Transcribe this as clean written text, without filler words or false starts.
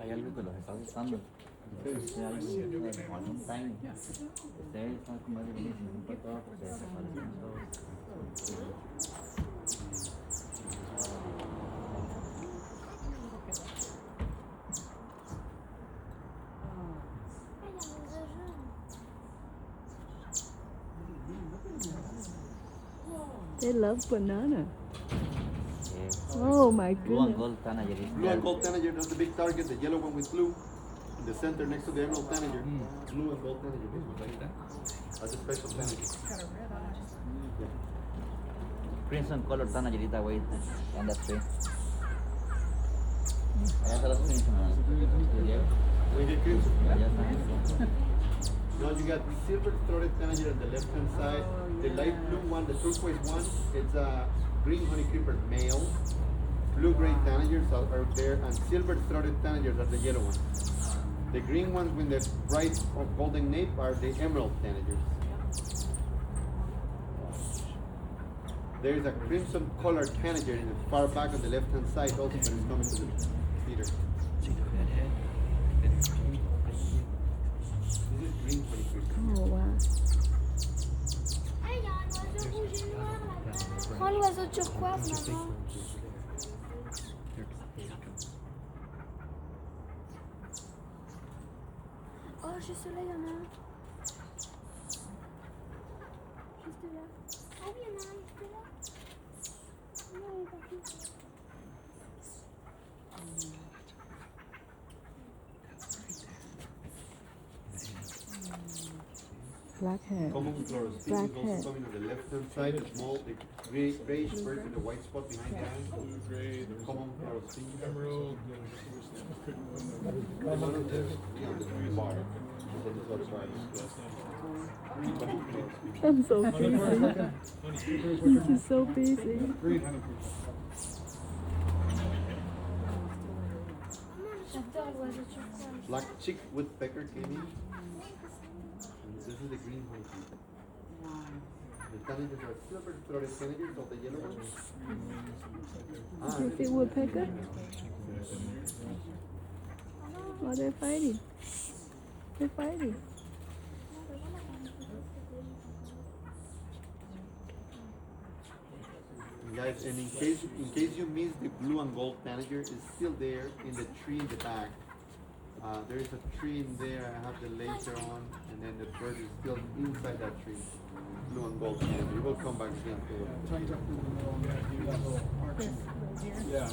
Hay algo que los está gustando. Hay algo de Juan Time. Ustedes están como de buenísimo, un poco todo porque se parecen todos. They love banana. Oh my Blue and goodness. gold tanager. Blue and gold tanager, that's the big target, the yellow one with blue. In the center next to the emerald tanager. Blue and gold tanager. That's a special tanager. Crimson color tanagerita, wait. And that's it. Allá están los crimson. We get crimson. Allá están. Now you got silver throated tanager on the left hand side. The light blue one, the turquoise one, it's a green honey creeper male. Blue-gray tanagers are there, and silver-throated tanagers are the yellow ones. The green ones with the bright or golden nape are the emerald tanagers. There is a crimson-colored tanager in the far back on the left-hand side also, but it's coming to the theater. This is green honey creeper. Oh wow. Prends l'oiseau turquoise, maman. Oh, juste là, il y en a un. Juste là. Ah oui, il y en a un juste là. Non, il est parti. Black hair. Common fluorescence Black is also coming on the left-hand side, the small, the grayish bird with the white spot behind the eye. Common fluorescence. Emerald. The one on the bar. I'm so busy. This is so busy. J'adore l'oiseau turquoise. Black chick woodpecker came in. This is the green one. The tanagers are silver-throated tanagers, all the yellow ones. You see woodpecker? Oh, they're fighting. They're fighting. Guys, and in case you missed, the blue and gold tanager is still there in the tree in the back. There is a tree in there. I have the laser on, and then the bird is still inside that tree. Blue and gold tanager. It will come back soon. Yeah.